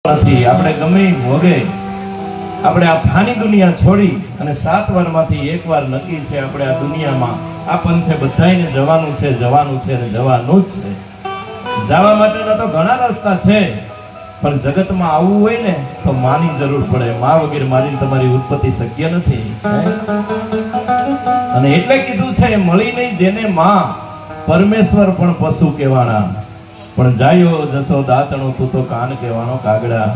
નથી આપણે ગમે ભોગે આપણે આ ફાની દુનિયા છોડી અને 7 વારમાંથી એક વાર નક્કી છે આપણે આ દુનિયામાં આ પંથે બધાયને જવાનું છે અને જવાનું જ છે. જવા માટેના તો ઘણા રસ્તા છે પણ જગતમાં આવવું હોય ને તો માની જરૂર પડે. માં વગેરે મારી તમારી ઉત્પત્તિ શક્ય નથી. અને એટલે કીધું છે મળી નહીં જેને માં પરમેશ્વર પણ પશુ કહેવાના પણ જાયો જશોદાતણો તું તો કાન કહેવાનો કાગડા.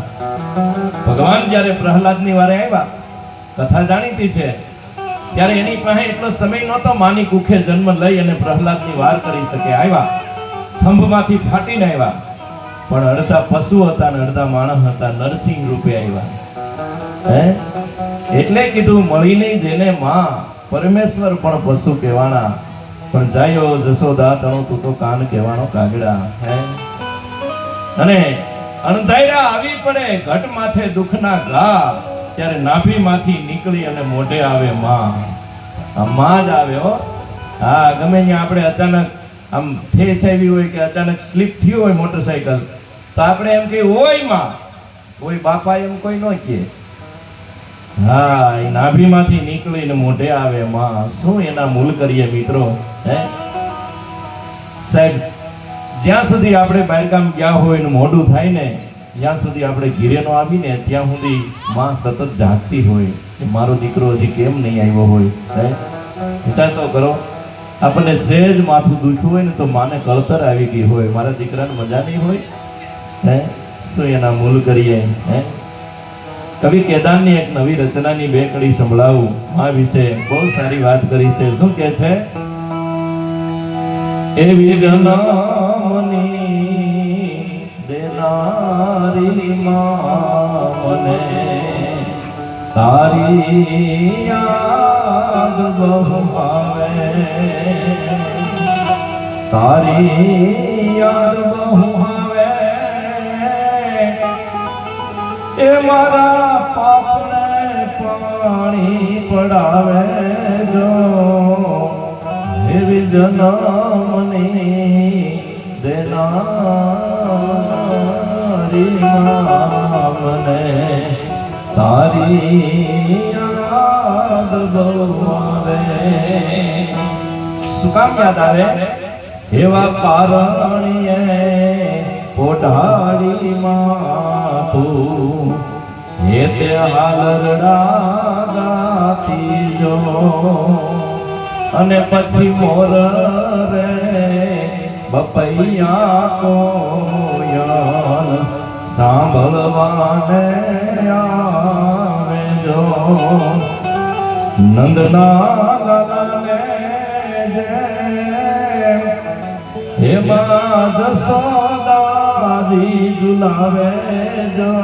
ભગવાન જ્યારે પ્રહલાદની વારે આવ્યા, કથા જાણીતી છે, ત્યારે એની પાસે એટલો સમય નહોતો માની કુખે જન્મ લઈ અને પ્રહલાદની વાર કરી શકે. આવ્યા, થંભમાંથી ફાટીને આવ્યા, પણ અડધા પશુ હતા અને અડધા માણસ હતા, નરસિંહ રૂપે આવ્યા. એટલે કીધું મળી નહીં જેને માં પરમેશ્વર પણ પશુ કહેવાના પણ જાયો જશોદાતણો તું તો કાન કહેવાનો કાગડા. અને અંધારા આવી પડે ઘટ માથે દુઃખના ઘા, ત્યારે નાભીમાંથી નીકળી અને મોઢે આવે માં. આ માં જ આવે હો. હા, ગમે ત્યાં આપણે અચાનક આમ ઠેસ આવી હોય કે અચાનક સ્લીપ થયું હોય મોટરસાયકલ, તો આપણે એમ કહીએ ઓય માં, કોઈ બાપા એમ કોઈ ન કહે. હા, એ નાભીમાંથી નીકળીને મોઢે આવે માં. શું એના મૂલ કરીએ મિત્રો? સાહેબ, જ્યાં સુધી આપણે બહારગામ ગયા હોય ને મોઢું થાય ને, જ્યાં સુધી આપણે ઘીરે નો આવીને ત્યાં સુધી માં સતત જાગતી હોય કે મારો દીકરો હજી કેમ નહીં આવ્યો હોય. વિચાર તો કરો, આપણને સહેજ માથું દુખ્યું હોય ને તો માને કળતર આવી ગઈ હોય, મારા દીકરાને મજા નહીં હોય. શું એના મૂલ કરીએ? કવિ કેદારની એક નવી રચનાની 2 કડી સંભળાવું. આ વિશે બહુ સારી વાત કરી છે. શું કે છે? એવી જન્મની દેનારી માં મને તારી યાદ બહુ આવે, તારી યાદ બહુ આવે. એ મારા પાપને પાણી પડાવે જો, એવી જન્મની દેનારી મને તારી યાદ બહુ આવે. શું કામ યાદ આવે? એવા કારણીએ પોઢાડી માં તું એ તે હાલરડા ગાતી જો, અને પછી મોર રે બપૈયા કોયલ સાંભળવાને આવે જો. નંદના લાલાને જે એમાં જશોદાજી ઝુલાવે જો.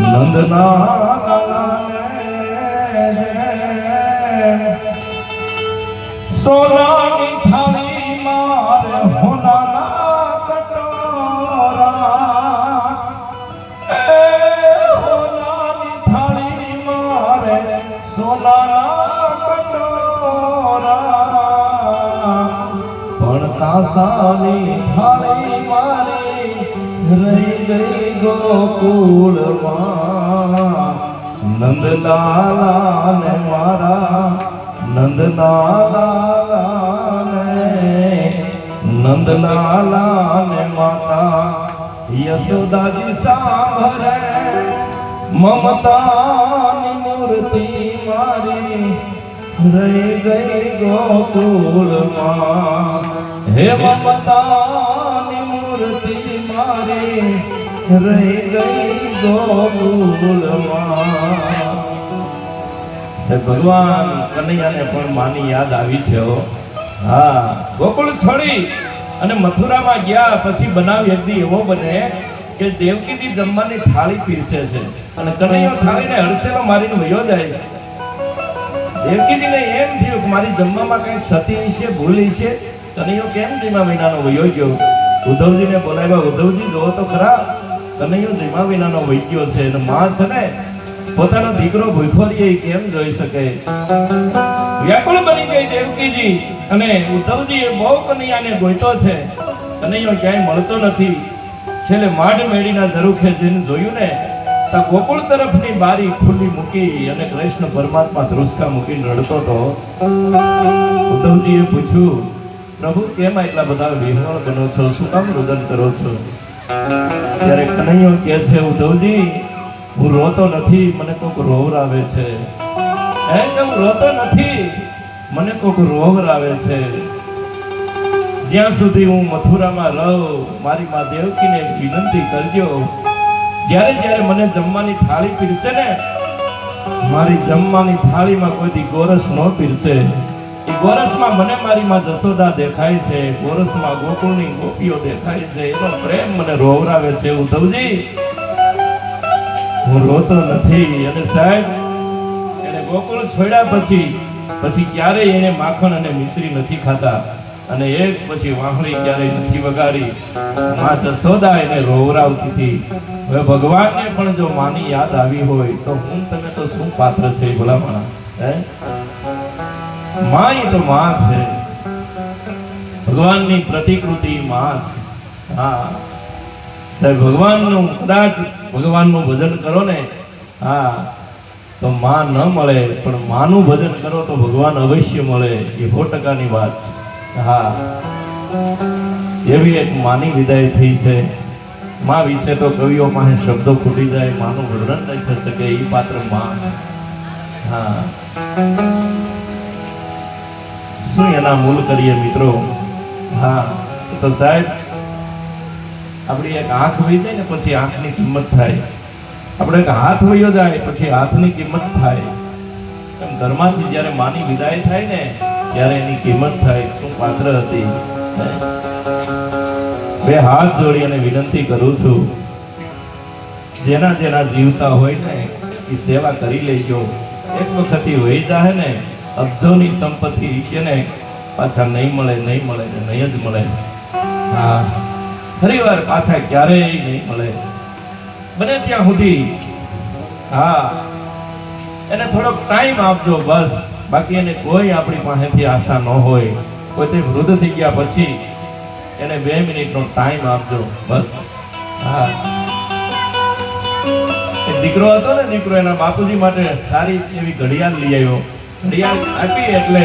નંદના લાલાને સોનાની થાળી મારે હોનાના કટોરા, હોનાની થાળી મારે સોનાના કટોરા, પણ કાંસાની થાળી મારી રહી ગઈ ગોકુળમાં. નંદલાલા ને મારા નંદલાલા ને માતા યશોદાજી સાંભળે મમતાની મૂર્તિ મારી રહી ગઈ ગોકુળમાં. હે મમતાની મૂર્તિ મારી રહી ગઈ ગોકુળમાં. ભગવાન કનૈયાને પણ માની યાદ આવી છે. હા, ગોકુળ છોડી અને મથુરામાં ગયા પછી બનાવ એક દી એવો બને કે દેવકીજી જમવાની થાળી પીરસે છે અને કનૈયો થાળીને હડસેલો મારીને વયો જાય છે. દેવકીજીને એમ થયું કે મારી જમવામાં કંઈક સતી વિશે ભૂલ છે, કનૈયો કેમ જીમા વિનાનો વયો ગયો? ઉદ્ધવજીને બોલાવ્યા. ઉદ્ધવજી જોવો તો ખરા, કનૈયો જીમા વિનાનો વહી ગયો છે. અને માં છે ને પોતાનો દીકરો ભૂખો રહે કેમ જોઈ શકે? વ્યાકુળ બની ગઈ દેવકીજી અને ઉદ્ધવજી બહુ કનૈયાને ગોઈતો છે, કનૈયો ક્યાંય મળતો નથી. છેલ્લે માઢ મેળીના ઝરૂખે જઈને જોયું ને તો ગોકુળ તરફની બારી ખુલ્લી મૂકી અને કૃષ્ણ પરમાત્મા ધ્રુસકા મૂકીને રડતો હતો. ઉદ્ધવજીએ પૂછ્યું, પ્રભુ કેમ એટલા બધા વિહવળ બનો છો, શું કામ રુદન કરો છો? ત્યારે કનૈયો કહે છે, ઉદ્ધવજી હું રોતો નથી, મને કોક રોવરાવે છે. હું રોતો નથી, મને કોક રોવરાવે છે. જ્યાં સુધી હું મથુરામાં રહું, મારી મા દેવકીને વિનંતી કરજો, જ્યારે જ્યારે મને જમવાની થાળી પીરસે ને, મારી જમવાની થાળીમાં કોઈથી ગોરસ ન પીરસે, એ ગોરસમાં મને મારી માં જશોદા દેખાય છે, ગોરસમાં ગોકુળની ગોપીઓ દેખાય છે, એનો પ્રેમ મને રોવરાવે છે. ઉદ્ધવજી હું રોતો નથી. અને સાહેબ એને ગોકુળ છોડ્યા પછી ક્યારેય એને માખણ અને મિશ્રી નથી ખાતા, અને એક પછી વાંહળી ક્યારેય નથી વગાડી. માં જશોદા એને રોવરાવતી હતી. હવે ભગવાનને પણ જો માની યાદ આવી હોય તો હું તમે તો શું પાત્ર છે ભલામણા? માં તો માં છે, ભગવાનની પ્રતિકૃતિ માં છે. હા સાહેબ, ભગવાનનું કદાચ ભગવાનનું ભજન કરો ને, હા તો માં ન મળે, પણ માનું ભજન કરો તો ભગવાન અવશ્ય મળે. એ 100%ની વાત છે. હા, એવી એક માની વિદાય થઈ છે. માં વિશે તો કવિઓ પાસે શબ્દો ખૂટી જાય, માનું વર્ણન નહીં થઈ શકે, એ પાત્ર માં છે. હા, શું એના મૂળ કરીએ મિત્રો? હા તો સાહેબ, આપણી એક આંખ વહી જાય ને પછી આંખની કિંમત થાય, આપણે એક હાથ વયો જાય પછી હાથની કિંમત થાય. એમ ઘરમાંથી જ્યારે માની વિદાય થાય ને ત્યારે એની કિંમત થાય. શું પાત્ર હતી! બે હાથ જોડી અને વિનંતી કરું છું, જેના જેના જીવતા હોય ને એ સેવા કરી લેજો. એક વખત વહી જાય ને અબજોની સંપત્તિ છે ને, પાછા નહીં મળે ને નહીં જ મળે. હા, ફરી વાર પાછા ક્યારેય નહીં મળે. બને ત્યાં સુધી હા એને થોડોક ટાઈમ આપજો બસ. બાકી એને કોઈ આપણી પાસેથી આશા ન હોય. કોઈ તે વૃદ્ધ થઈ ગયા પછી એને 2 મિનિટનો ટાઈમ આપજો બસ. હા, એક દીકરો હતો ને, દીકરો એના બાપુજી માટે સારી એવી ઘડિયાળ લઈ આવ્યો. ઘડિયાળ આપી એટલે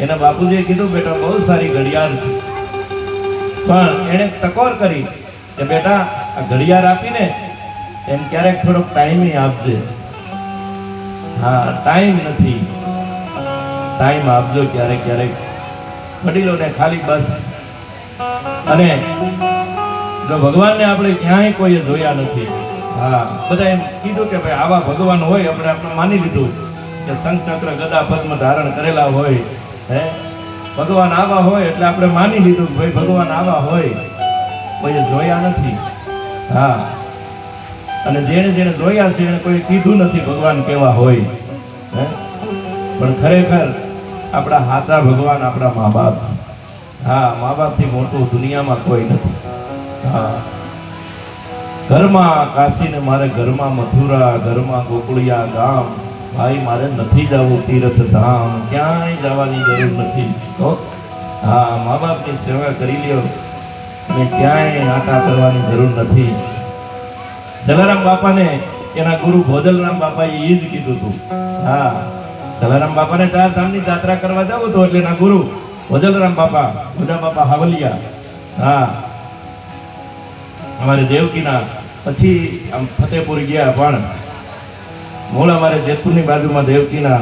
એના બાપુજીએ કીધું, બેટા બહુ સારી ઘડિયાળ છે. પણ એને ટકોર કરી કે બેટા આ ઘડિયાળ આપીને એમ ક્યારેક થોડોક ટાઈમ આપજે. હા, ટાઈમ નથી, ટાઈમ આપજો ક્યારેક ક્યારેક વડીલોને ખાલી બસ. અને જો ભગવાનને આપણે ક્યાંય કોઈએ જોયા નથી. હા, બધા એમ કીધું કે ભાઈ આવા ભગવાન હોય, આપણે માની લીધું કે શંખ ચક્ર ગદા પદ્મ ધારણ કરેલા હોય, ભગવાન આવા હોય એટલે આપણે માની લીધું કે ભાઈ ભગવાન આવા હોય. કોઈએ જોયા નથી. હા, અને જેને જેને જોયા છે એને કોઈ કીધું નથી ભગવાન કેવા હોય. પણ ખરેખર આપણા હાચા ભગવાન આપણા મા બાપ છે. હા, મા બાપથી મોટું દુનિયામાં કોઈ નથી. હા, ઘરમાં કાશી ને મારે ઘરમાં મથુરા, ઘરમાં ગોકુળિયા ગામ. ભાઈ મારે નથી જવું તીર્થ ધામ, ક્યાંય જવાની જરૂર નથી. તો હા, મા બાપની સેવા કરી લ્યો અને ક્યાંય નાટા કરવાની જરૂર નથી. જલારામ બાપાને એના ગુરુ ભોજલરામ બાપાએ એ જ કીધું હતું. હા, જલારામ બાપાને 4 ધામની યાત્રા કરવા જવું હતું એટલે એના ગુરુ ભોજલરામ બાપા, ભોજા બાપા હાવલિયા, હા અમારે દેવકીના, પછી આમ ફતેપુર ગયા. પણ મૂળ અમારે જેતપુરની બાજુમાં દેવકીના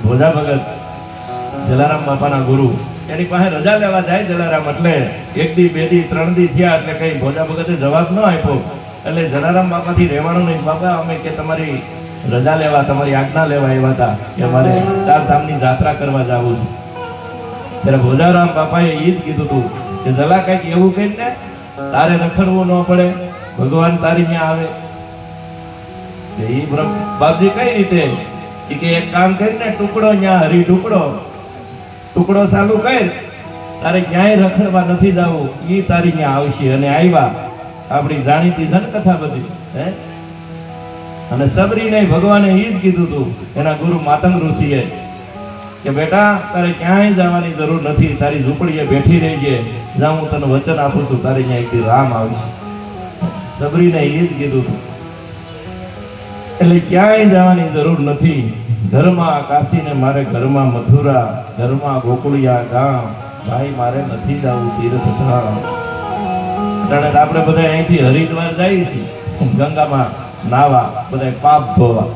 ભોજા ભગત જલારામ બાપાના ગુરુ, એની પાસે રજા લેવા જાય જલારામ. એટલે 1 દી 2 દી 3 દી થયા એટલે કઈ ભોજા ભગતે જવાબ ન આપ્યો. એટલે જલારામ બાપાથી રહેવાનું નહીં. બાપા અમે કે તમારી રજા લેવા, તમારી આજ્ઞા લેવા એવા હતા કે અમારે 4 ધામની યાત્રા કરવા જવું છે. ત્યારે ભોજારામ બાપાએ એ જ કીધું હતું કે જલા કઈક એવું કઈ ને તારે રખડવું ન પડે, ભગવાન તારી ત્યાં આવે. એ બાપજી કઈ રીતે? કે એક કામ કરીને ટુકડો ત્યાં હરી ટુકડો ચાલુ કર, તારે ક્યાંય રખડવા નથી જવું, એ તારી ત્યાં આવશે. અને આવ્યા. આપણી જાણીતી છે ને કથા બધી. અને સબરીને ભગવાને એ જ કીધું હતું એના ગુરુ માતંગ ઋષિએ કે બેટા તારે ક્યાંય જવાની જરૂર નથી, તારી ઝૂંપડીએ બેઠી રહેજે. જ્યાં હું તને વચન આપું છું તારે ત્યાં એક રામ આવશે. સબરીને એ જ કીધું હતું. એટલે ક્યાંય જવાની જરૂર નથી. ઘરમાં કાશી ને મારે ઘરમાં મથુરા, ઘરમાં ગોકુળિયા ગામ, ભાઈ મારે નથી જવું તીર્થ ધામ. કારણ કે આપણે બધા અહીંથી હરિદ્વાર જઈએ છીએ ગંગામાં નાવા, બધા પાપ ધોવા.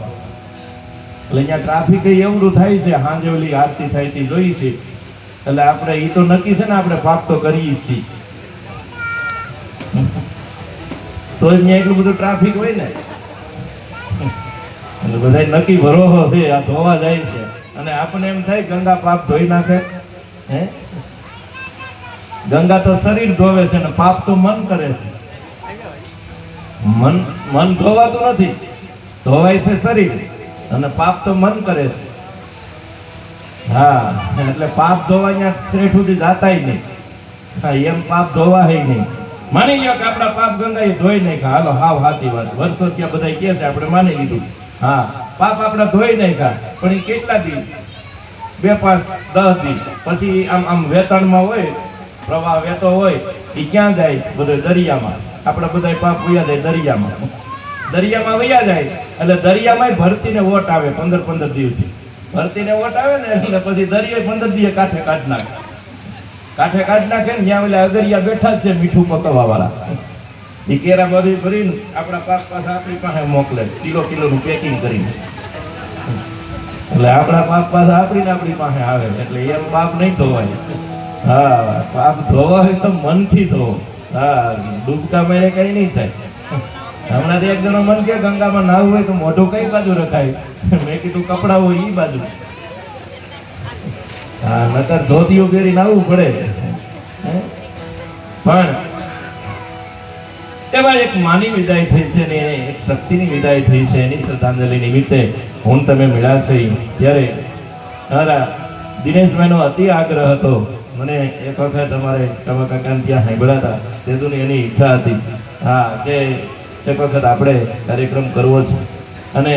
એટલે અહીંયા ટ્રાફિક એવડું થાય છે, સાંજે ઓલી આરતી થાય તે જોઈ છે. એટલે આપણે એ તો નક્કી છે ને, આપણે પાપ તો કરીએ છીએ, તો અહીંયા એટલું બધું ટ્રાફિક હોય ને. એટલે બધા નક્કી ભરોસો છે, આ ધોવા જાય છે, અને આપણને એમ થાય ગંગા પાપ ધોઈ નાખે. હે, ગંગા તો શરીર ધોવે છે ને પાપ તો મન કરે છે. મન ધોવાતું નથી, ધોવાય છે શરીર, અને પાપ તો મન કરે છે. હા, એટલે પાપ ધોવા અહીંયા શ્રેઠ સુધી જાતાય નહીં. હા, એમ પાપ ધોવા હે નહીં. માની લ્યો કે આપણા પાપ ગંગા એ ધોઈ નાખ્યા, હાલો હાવ સાચી વાત, વર્ષો ત્યાં બધા કહે છે, આપણે માની લીધું. હા, પાપ આપણા ધોઈ નાખ્યા, પણ એ કેટલા દી? 2, 5, 10 દી. પછી આમ વેતણમાં હોય, પ્રવાહ વહેતો હોય, એ ક્યાં જાય? બધો દરિયામાં. આપણે બધા પાપ વયા જાય દરિયામાં. દરિયામાં વયા જાય એટલે દરિયામાં ભરતીને વોટ આવે 15 દિવસે. ભરતીને વોટ આવે ને એટલે પછી દરિયા 15 દિવસે કાંઠે કાઢ નાખે. કાંઠે કાઢ નાખે ને ત્યાં ઓલા અગરિયા બેઠા છે મીઠું પકવવા વાળા. એ કેરા બધી ભરીને આપણા પાક પાછા આપણી પાસે મોકલે, કિલોનું પેકિંગ કરીને. એટલે આપણા પાક પાછા આપણી પાસે આવે. એટલે એમ પાપ નહીં ધોવાય. હા, પાપ ધોવા હોય તો મનથી ધોવો. હા, ડૂબકા મારે કઈ નહીં થાય. હમણાં એક જણો મન કે ગંગામાં નાવું હોય તો મોઢું કઈ બાજુ રખાય? મેં કીધું કપડા હોય ઈ બાજુ. હા, નકર ધોતીઓ પહેરી નાવું પડે. પણ એમાં એક માની વિદાય થઈ છે ને એક શક્તિની વિદાય થઈ છે. એની શ્રદ્ધાંજલિ નિમિત્તે હું તમે મળ્યા છે ત્યારે મારા દિનેશભાઈનો અતિ આગ્રહ હતો. મને એક વખત અમારે કમા કાકાને ત્યાં સાંભળ્યા હતા, તેદુની એની ઈચ્છા હતી. હા, કે એક વખત આપણે કાર્યક્રમ કરવો છે. અને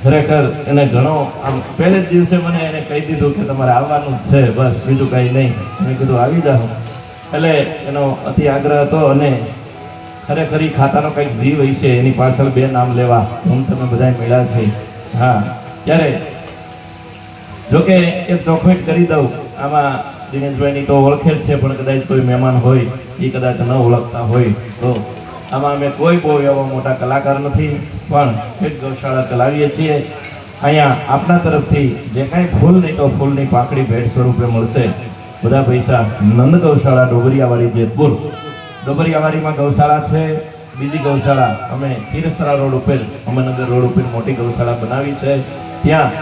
ખરેખર એને ઘણો આમ પહેલે જ દિવસે મને એને કહી દીધું કે તમારે આવવાનું જ છે, બસ બીજું કાંઈ નહીં. મેં કીધું આવી જાઓ. એટલે એનો અતિ આગ્રહ હતો. અને ખરેખર ઈ ખાતાનો કંઈક જીવ હોય છે, એની પાછળ 2 નામ લેવા હું તમે બધા મળ્યા છે. હા, ત્યારે જોકે એક ચોખવટ કરી દઉં. આમાં દિનેશભાઈની તો ઓળખે જ છે, પણ કદાચ કોઈ મહેમાન હોય એ કદાચ ન ઓળખતા હોય તો આમાં અમે કોઈ બહુ એવા મોટા કલાકાર નથી, પણ એક ગૌશાળા ચલાવીએ છીએ. અહીંયા આપના તરફથી જે કાંઈ ફૂલ નહીં તો ફૂલની પાંખડી ભેટ સ્વરૂપે મળશે. બધા પૈસા નંદ ગૌશાળા ડોબરિયાવાડી જેતપુર. ડોબરિયાવાડીમાં ગૌશાળા છે. બીજી ગૌશાળા અમે ખીરસરા રોડ ઉપર, અમરનગર રોડ ઉપર મોટી ગૌશાળા બનાવી છે. ત્યાં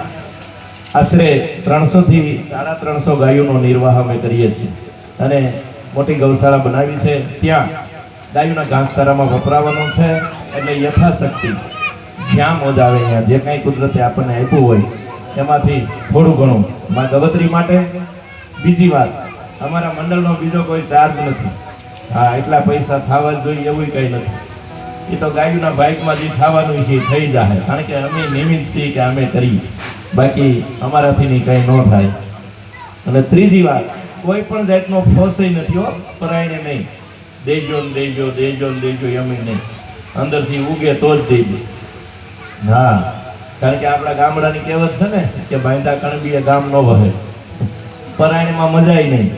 આશરે 300 થી 350 ગાયોનો નિર્વાહ અમે કરીએ છીએ. અને મોટી ગૌશાળા બનાવી છે. ત્યાં ગાયોના ઘાસચારામાં વપરાવાનું છે. એટલે યથાશક્તિ જ્યાં મોજ આવે ત્યાં જે કાંઈ કુદરતે આપણને આપ્યું હોય એમાંથી થોડું ઘણું માં ગવત્રી માટે. બીજી વાત, અમારા મંડળનો બીજો કોઈ ચાર્જ નથી. હા, એટલા પૈસા થવા જ જોઈએ એવું કંઈ નથી. એ તો ગાયોના બાઇકમાં જે થવાનું છે એ થઈ જાય, કારણ કે અમે નિયમિત છીએ કે અમે કરીએ, બાકી અમારાથી ની કંઈ ન થાય. અને ત્રીજી વાત, કોઈ પણ જાતનો ફોસય નથી હો, પરાયણે નહીં. દેજો ને દેજો, દેજો ને દેજો એમ નહીં, અંદરથી ઉગે તો જ દેજો. હા, કારણ કે આપણા ગામડાની કહેવત છે ને કે બાંધા કણબીએ ગામ ન વહે. પરાયણમાં મજાય નહીં.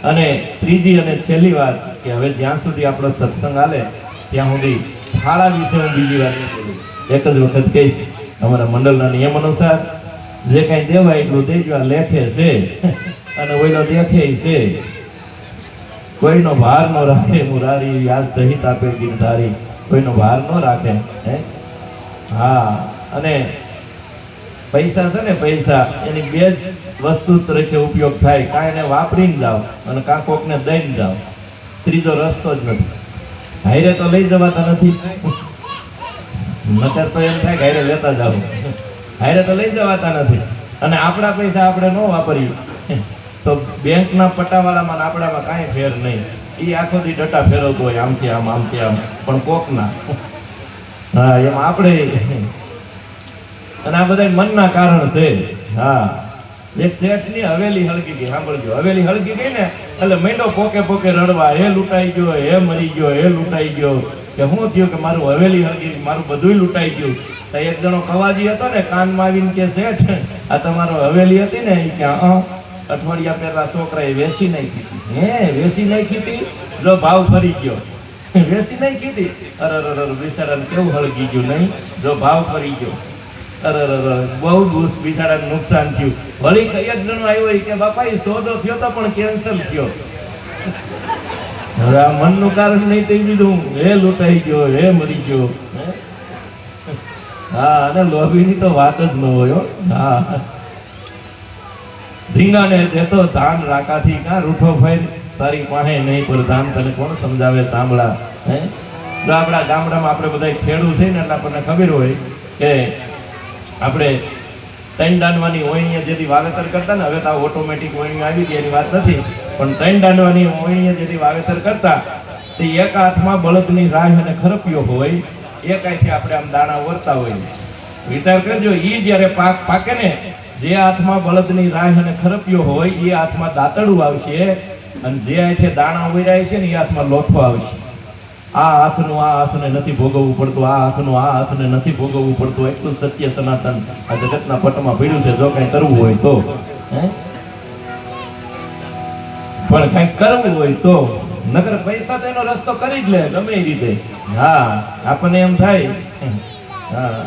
અને ત્રીજી અને છેલ્લી વાત કે હવે જ્યાં સુધી આપણો સત્સંગ હાલે ત્યાં સુધી થાળા વિશે હું બીજી વાર નહીં બોલું. એક જ વખત કહીશ, અમારા મંડળના નિયમ અનુસાર જે કાંઈ દેવાય એટલું દેજો. લેખે છે અને ઓઈલો દેખે છે. કોઈનો ભાર ન રાખે મુરારી, યાદ સહિત આપે ગિરધારી. કોઈનો ભાર ન રાખે. હે, હા. અને પૈસા છે ને, પૈસા એની 2 જ વસ્તુ તરીકે ઉપયોગ થાય. કાં એને વાપરીને જાઓ અને કાં કોકને દઈને જાઓ. ત્રીજો રસ્તો જ નથી. હાઈરે તો લઈ જવાતા નથી. નકર તો એમ થાય કે હાઈરે લેતા જાઓ. હાઈરે તો લઈ જવાતા નથી. અને આપણા પૈસા આપણે ન વાપરીએ તો બેંકના પટ્ટાવાળામાં આપણામાં કાંઈ ફેર નહીં. એ આખો દી ડટા ફેરવતો હોય, આમથી આમ આમથી આમ, પણ કોકના. હા, એમ આપણે. અને આ બધા મનના કારણ છે. હા, એક શેઠની હવેલી હળગી ગઈ. સાંભળજો, હવેલી હળગી ગઈ ને એટલે મેંડો પોકે પોકે રડવા, હે લૂંટાઈ ગયો, હે મરી ગયો, હે લૂંટાઈ ગયો. કે શું થયું કે મારું હવેલી હળગી, મારું બધું લૂંટાઈ ગયું. તો એક જણો કવાજી હતો ને, કાનમાં આવીને કે શેઠ આ તમારો હવેલી હતી ને, કે અઠવાડિયા પહેલા છોકરાએ વેસી નાખી હતી. હે વેસી નાખી હતી? જો ભાવ ફરી ગયો. વેસી નાખી હતી? અરે બિચારાને કેવું હળગી ગયું નહીં? જો ભાવ ફરી ગયો. અરે બહુ બિચારાને નુકસાન થયું. વળી એક જણો આવ્યો કે બાપા એ સોદો થયો તો પણ કેન્સલ થયો. હવે આ મનનું કારણ નહીં થઈ દીધું, હે લૂંટાઈ ગયો, હે મરી ગયો. હા, અને લોભીની તો વાત જ ન હોય. હા, ધીંગાને દેતો ધાન રાકાથી કા રૂઠો ફેર તારી પાસે નહીં પર ધાન તને કોણ સમજાવે સાંભળા. હે જો આપણા ગામડામાં આપણે બધા ખેડૂત છે ને એટલે આપણને ખબર હોય કે આપણે ત્રણ દાંડવાની ઓયણીએ જેથી વાવેતર કરતા ને, હવે તો ઓટોમેટિક ઓયણી આવી ગઈ એની વાત નથી, પણ ત્રણ દાંડવાની ઓયણીએ જેથી વાવેતર કરતા તે એક હાથમાં બળદની રાહ અને ખરપિયો હોય, એક હાથે આપણે આમ દાણા વરતા હોય. વિચાર કરજો, ઈ જ્યારે પાકે ને, જે હાથમાં બળદની રાહ અને ખરપિયો હોય એ હાથમાં દાંતડું આવશે, અને જે હાથે દાણા ઉયરાય છે ને એ હાથમાં લોથો આવશે. આ હાથનું આ હાથને નથી ભોગવવું પડતું, આ હાથનું આ હાથને નથી ભોગવવું પડતું. એટલું સત્ય સનાતન આ જગતના પટમાં પડ્યું છે. જો કઈ કરવું હોય તો, પણ કઈ કરવું હોય તો, નકર પૈસા તો એનો રસ્તો કરી જ લે ગમે એ રીતે. હા, આપણને એમ થાય હા,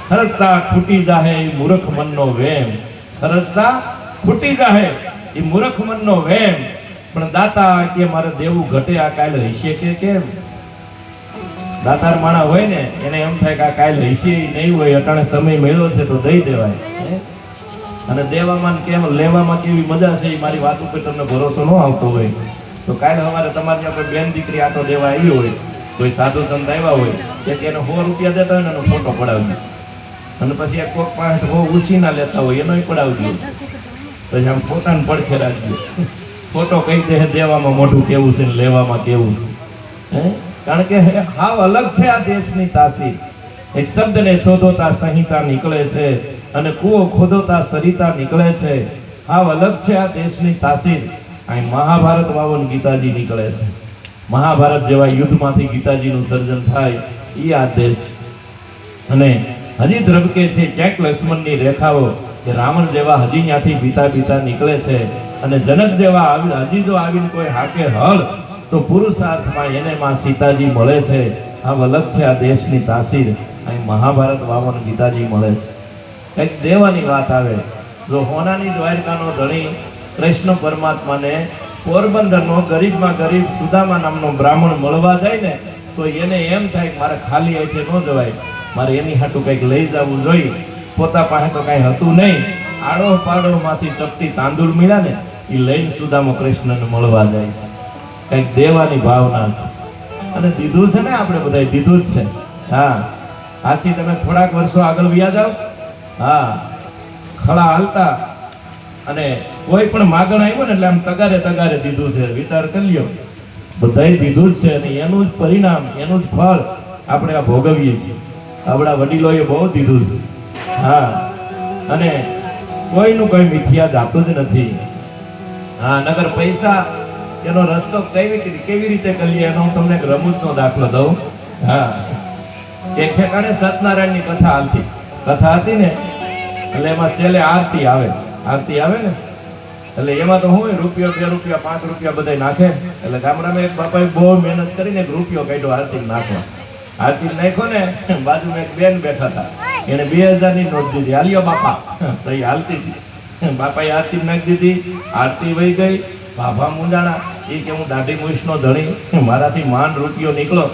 ખરજતા ખૂટી જાહે એ મૂર્ખ મનનો વેમ. ખરજતા ખૂટી જાહે એ મૂર્ખ મનનો વેમ. પણ દાતા કે મારે દેવું ઘટે, આ કાલ હશે કે કેમ? દાતાર માણા હોય ને એને એમ થાય કે આ કાલ હશે નહીં હોય, અટાણે સમય મળ્યો છે તો દઈ દેવાય. અને દેવામાં કેમ લેવામાં કેવી મજા છે એ મારી વાત ઉપર તમને ભરોસો ન આવતો હોય તો કાલે અમારે તમારી ત્યાં કોઈ બેન દીકરી આટો દેવા આવી હોય, કોઈ સાધુ સંત આવ્યા હોય, કે એને 100 રૂપિયા દેતા હોય ને એનો ફોટો પડાવજો, અને પછી એક કોક પાસે 100 ઉછીના લેતા હોય એનો પડાવજો, પછી આમ પોતાને પડખે રાખજો. ફોટો કઈ દે દેવામાં મોઢું કેવું છે ને લેવામાં કેવું છે. કારણ કે હાવ અલગ છે આ દેશની તાસીર. એક શબ્દને શોધોતા સંહિતા નીકળે છે અને કૂવો ખોદોતા સરિતા નીકળે છે. હાવ અલગ છે આ દેશની તાસીર. અહીં મહાભારત વાવન ગીતાજી નીકળે છે. મહાભારત જેવા યુદ્ધમાંથી ગીતાજીનું સર્જન થાય એ આ દેશ. અને હજી દ્રબકે છે ક્યાંક લક્ષ્મણની રેખાઓ કે રાવણ જેવા હજી ત્યાંથી બીતા બીતા નીકળે છે. અને જનક જેવા હજી જો આવીને કોઈ હાકે હળ તો પુરુષાર્થમાં એને માં સીતાજી મળે છે. આ અલગ છે આ દેશની તાસીર. અહીં મહાભારત વાવન ગીતાજી મળે છે. કંઈક દેવાની વાત આવે, જો હોનાની દ્વારકાનો ધણી કૃષ્ણ પરમાત્માને પોરબંદરનો ગરીબમાં ગરીબ સુદામા નામનો બ્રાહ્મણ મળવા જાય ને તો એને એમ થાય કે મારે ખાલી અહીંથી ન જવાય, મારે એની હાટું કંઈક લઈ જવું જોઈએ. પોતા પાસે તો કાંઈ હતું નહીં, આડો પાડોમાંથી ચપટી તાંદુળ મળ્યા ને એ લઈને સુદામા કૃષ્ણને મળવા જાય છે. કંઈક દેવાની ભાવના છે. અને દીધું છે ને, આપણે બધા દીધું જ છે. હા, આથી તમે થોડાક વર્ષો આગળ વ્યા જાઓ. હા, ખળા હાલતા અને કોઈ પણ માગણ આવ્યો ને એટલે આમ તગારે તગારે દીધું છે. વિચાર કરી લ્યો, બધાય દીધું જ છે અને એનું જ પરિણામ, એનું જ ફળ આપણે આ ભોગવીએ છીએ. આપણા વડીલોએ બહુ દીધું છે. હા, અને કોઈનું કોઈ મિથ્યા જાતું જ નથી. હા, નગર પૈસા એનો રસ્તો કેવી રીતે કરીએ એનો હું તમને એક રમૂજનો દાખલો દઉં. હા, એક ઠેકાણે સત્યનારાયણની કથા હતી ને, એટલે એમાં છેલ્લે આરતી આવે ને એટલે એમાં તો હું રૂપિયો 2 રૂપિયા 5 રૂપિયા બધા નાખે. એટલે ગામડામાં એક બાપાએ બહુ મહેનત કરીને 1 રૂપિયો કાઢ્યો આરતી નાખવા. આરતી નાખ્યો ને, બાજુમાં એક બેન બેઠા હતા, એને 2000 ની નોટ દીધી, હાલ્યો બાપા. તો એ હાલતી હતી. બાપાએ આરતી નાખી દીધી, આરતી વહી ગઈ. બાપા મુંડાણા એ કે હું દાઢી મૂછનો ધણી, મારાથી માંડ રૂપિયો નીકળો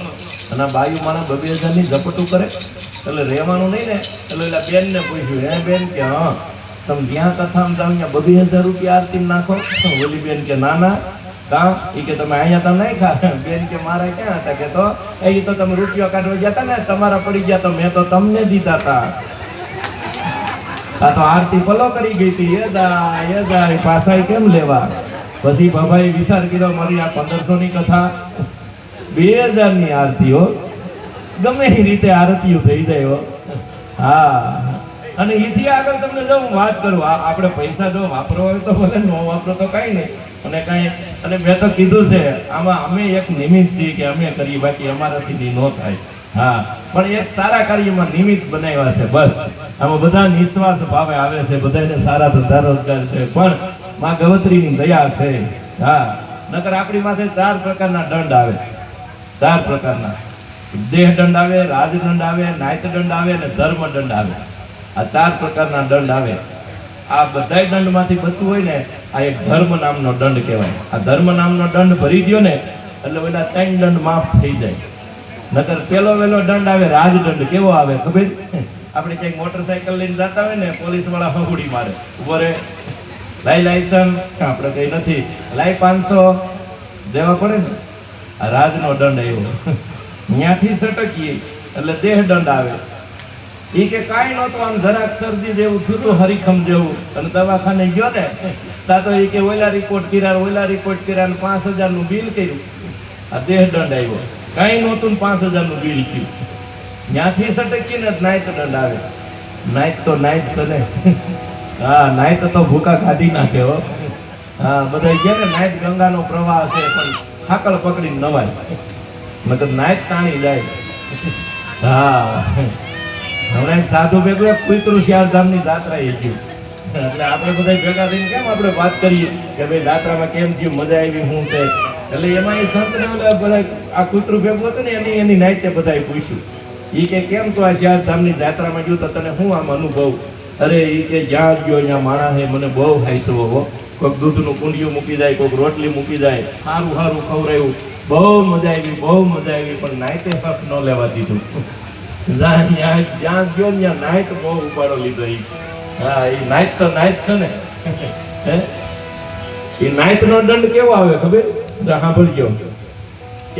અને બાયુ માણા 2000 ની ઝપટું કરે એટલે રહેવાનું નહીં ને. એટલે એલા બેન ને પૂછ્યું, હે બેન કે હા તમે જ્યાં કથામાં જાવ ત્યાં 2000 રૂપિયા આરતી નાખો? ઓલી બેન કે ના ના કા, એ કે તમે અહીંયા તો નહીં ખા. બેન કે મારા ક્યાં હતા? કે તો એ તો તમે રૂપિયા કાઢવા ગયા હતા ને, તમારા પડી ગયા તો મેં તો તમને દીધા હતા. આ તો આરતી પલો કરી ગઈ હતી. એ દા પાછા કેમ લેવા? પછી બાબાએ વિચાર કર્યો, મારી આ 1500 ની કથા 2000 ની આરતીઓ ગમે એ રીતે આરતીઓ થઈ જાય. હા, અને એથી આગળ તમને જો હું વાત કરું, આપણે પૈસા જો વાપરવા હોય તો ભલે ન વાપરો તો કઈ નહીં, અને કાંઈ અને મેં તો કીધું છે આમાં અમે એક નિમિત્ત છીએ કે અમે કરીએ, બાકી અમારાથી ન થાય. હા, પણ એક સારા કાર્યમાં નિમિત્ત બનાવ્યા છે બસ. આમાં બધા નિસ્વાર્થ ભાવે આવે છે, બધાને સારા ધંધા રોજગાર છે, પણ માં ગવત્રીની દયા છે. હા, નકર આપણી માથે 4 પ્રકારના દંડ આવે. 4 પ્રકારના દેહ દંડ આવે, રાજદંડ આવે, નાયત દંડ આવે અને ધર્મ દંડ આવે. આ 4 પ્રકારના દંડ આવે. આ બધાય દંડમાંથી બચવું હોય ને, આ એક ધર્મ નામનો દંડ કહેવાય. આ ધર્મ નામનો દંડ ભરી દ્યો ને એટલે ઓલા 3 દંડ માફ થઈ જાય. નકર પેલો વેલો દંડ આવે રાજદંડ. કેવો આવે ખબર? આપણે ક્યાંક મોટરસાયકલ લઈને જતા હોય ને, પોલીસ વાળા હહુડી મારે, ઉભો રે, લાઈ લાયસન્સ, આપણે કઈ નથી, લાઈ 500 દેવા પડે ને. આ રાજનો દંડ આવ્યો. ત્યાંથી સટકીએ એટલે દેહ દંડ આવે. એ કે કાંઈ નહોતું, આમ જરાક શરદી જેવું થયું હતું, હરીખમ જેવું, અને દવાખાને ગયો ને તા તો એ કે ઓલા રિપોર્ટ કર્યા ને 5000 નું બિલ કર્યું. આ દેહ દંડ આવ્યો. કાંઈ નહોતું ને 5000 નું બિલ થયું. ત્યાંથી સટકી ને નાયત દંડ આવે. નાયત તો નાયત છે ને. હા, નાયત તો ભૂકા કાઢી નાખે હો. હા, બધા ગયા ને નાયત ગંગાનો પ્રવાહ છે, પણ હાકળ પકડીને નવાય, મતલબ નાયત તાણી જાય. હા, હમણાં એક સાધુ ભેગું એક કુતરું ચારધામની જાત્રા એ ગયું, એટલે આપણે બધા ભેગા થઈને કેમ આપણે વાત કરીએ કે ભાઈ જાત્રામાં કેમ થયું, મજા આવી, શું છે. એટલે એમાં એ સંતને બધા આ કૂતરું ભેગું હતું ને એની નાયતે બધાએ પૂછ્યું. એ કે કેમ તો આ ચારધામની જાત્રામાં ગયું તો તને શું આમ અનુભવ? અરે એ કે જ્યાં ગયો ત્યાં માણસ હે મને બહુ હાઈતો હો. કોઈક દૂધનું કુંડિયું મૂકી જાય, કોઈક રોટલી મૂકી જાય, સારું સારું ખવડાવ્યું, બહુ મજા આવી, પણ નાયતે હક ન લેવા દીધું. જ્યાં ગયો ત્યાં નાયત બહુ ઉપાડો લીધો. હા, એ નાયત તો નાયત છે ને. એ નાયત નો દંડ કેવો આવે ખબર? સાંભળજો.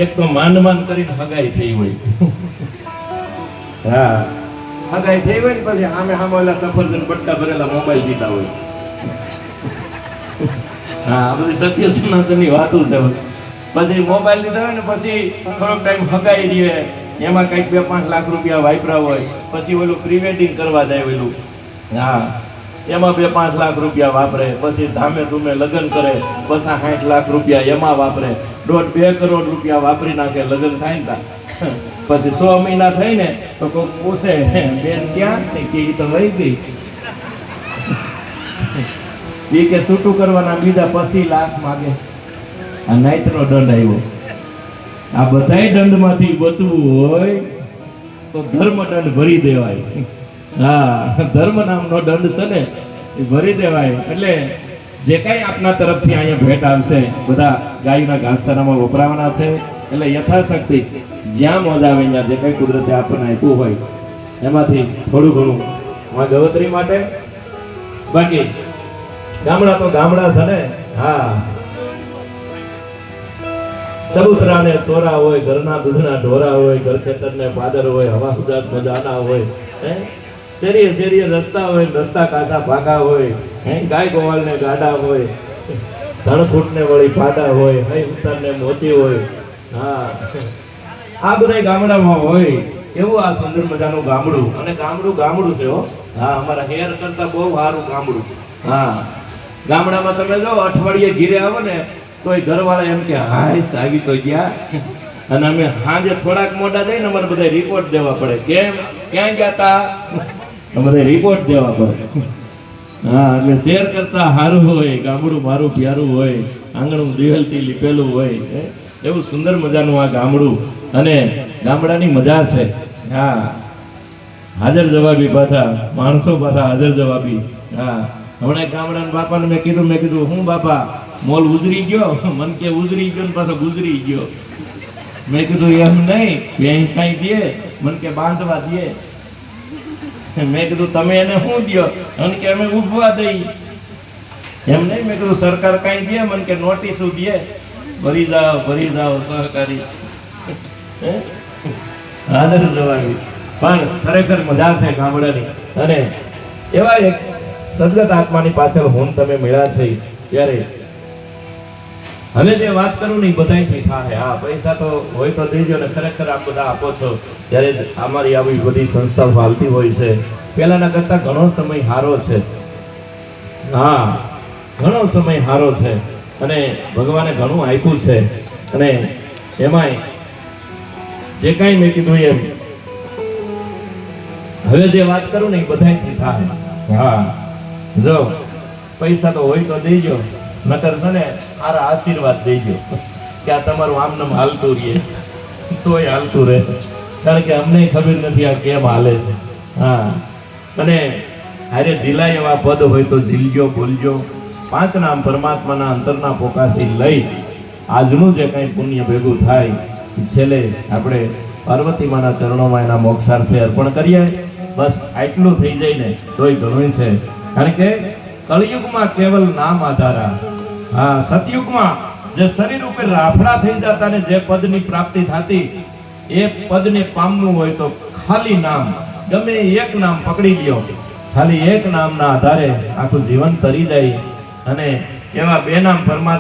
એક તો માન કરીને હગાઈ થઈ હોય. હા, હગાઈ થઈ હોય ને પછી સામે ઓલા સફરજન બટકા ભરેલા મોબાઈલ દીધા હોય. હા, આ બધી સત્ય સનાતનની વાતો છે. પછી મોબાઈલ દીધા હોય ને પછી થોડોક ટાઈમ હગાઈ દે, એમાં કઈક 2-5 લાખ રૂપિયા વાપરા હોય, પછી ઓલું પ્રી-વેડિંગ કરવા જાય ઓલું. હા, એમાં 2-5 લાખ રૂપિયા વાપરે, પછી ધામે ધૂમે લગ્ન કરે, પછી 60 લાખ રૂપિયા એમાં વાપરે, 1.5-2 કરોડ રૂપિયા વાપરી નાખે. લગ્ન થાય ને પછી 100 મહિના થઈ ને તો કોઈ પૂછે બેન ક્યાં? કે એ તો વહી ગઈ. એ કે છૂટું કરવાના બીજા પછી લાખ માગે. આ નાયતનો દંડ આવ્યો. આ બધાય દંડમાંથી બચવું હોય તો ધર્મ દંડ ભરી દેવાય. હા, ધર્મ નામનો દંડ છે ને એ ભરી દેવાય. એટલે જે કાંઈ આપના તરફથી અહીંયા ભેટ આવશે બધા ગાયના ઘાસચારામાં વપરાવાના છે. એટલે યથાશક્તિ જ્યાં મજા આવે ત્યાં જે કાંઈ કુદરતે આપણને આપ્યું હોય એમાંથી થોડું ઘણું માં ગવત્રી માટે. બાકી ગામડા તો ગામડા છે ને. હા, ચબૂતરા ને ચોરા હોય, ઘરના દૂધના ઢોરા હોય, ઘર ખેતર ને પાદર હોય, હવા સુજાત મજાના હોય, શેરીએ રસ્તા હોય, રસ્તા કાચા ભાગા હોય, ગાય ગોવાળ ને ગાડા હોય, ધણખૂટ ને વળી પાડા હોય, ઉતાર ને મોચી હોય. હા, આ બધા ગામડામાં હોય. એવું આ સુંદર મજાનું ગામડું. અને ગામડું છે હો. હા, અમારા હેર કરતા બહુ સારું ગામડું. હા, ગામડામાં તમે જો અઠવાડિયે ઘીરે આવો ને તો ઘરવાળા એમ કે હાય સાગી તો ગયા. અને અમે સાંજે થોડાક મોડા જઈને અમારે બધા રિપોર્ટ દેવા પડે. કેમ, ક્યાં ગયા તા? અમારે રિપોર્ટ દેવા પડે. હા, એટલે શેર કરતા સારું હોય, ગામડું મારું પ્યારું હોય, આંગણું દિવેલથી લીપેલું હોય. એવું સુંદર મજાનું આ ગામડું. અને ગામડાની મજા છે. હા, હાજર જવાબી પાછા માણસો, પાછા હાજર જવાબી. હા, હમણાં ગામડાના બાપાને મેં કીધું હું બાપા મોલ ઉજરી ગયો? મન કે ઉજરી ગયો ને પાછો ગુજરી ગયો. મેં કીધું એમ નહીં, વેહી કાંઈ દે? મન કે બાંધવા દે. મેં કીધું તમે એને શું દો? મન કે અમે ઉભવા દઈ. એમ નહીં, મેં કીધું સરકાર કાંઈ દે? મન કે નોટિસો દે, ભરી જાઓ સહકારી. હાજર જવાબી. પણ ખરેખર મજા છે ગામડાની. અને એવા એક સદગત આત્માની પાછળ હું તમે મળ્યા છે ત્યારે હવે જે વાત કરું ને બધાયથી થાય. હા, પૈસા તો હોય તો દેજો ને, ખરેખર આપ બધા આપો છો ત્યારે અમારી આવી બધી સંસ્થાઓ હાલતી હોય છે. પહેલાના કરતા ઘણો સમય હારો છે. હા, ઘણો સમય હારો છે. અને ભગવાને ઘણું આપ્યું છે અને એમાંય જે કાંઈ મેં કીધું એમ હવે જે વાત કરું ને એ બધાયથી થાય. હા, જો પૈસા તો હોય તો દેજો, નકર છે ને આરા આશીર્વાદ દેજો કે આ તમારું આમ નામ હાલતું રહીએ, તોય હાલતું રહે, કારણ કે અમને ખબર નથી આ કેમ હાલે છે. હા, અને હારે ઝીલાય એવા પદ હોય તો ઝીલજો, ભૂલજો. 5 નામ પરમાત્માના અંતરના પોકાથી લઈ આજનું જે કંઈ પુણ્ય ભેગું થાય એ છેલ્લે આપણે પાર્વતી માના ચરણોમાં એના મોક્ષાર્થે અર્પણ કરીએ. બસ આટલું થઈ જાય ને તોય ઘણું છે, કારણ કે કળિયુગમાં કેવલ નામ આધારા. હા, સતયુગમાં જે શરીર ઉપર રાફડા થઈ જતા ને જે પદની પ્રાપ્તિ થતી, એ પદને પામવું હોય તો ખાલી નામ, ગમે એક નામ પકડી લ્યો, ખાલી એક નામના આધારે આખું જીવન તરી જાય. અને એવા 2 નામ પરમાત્મા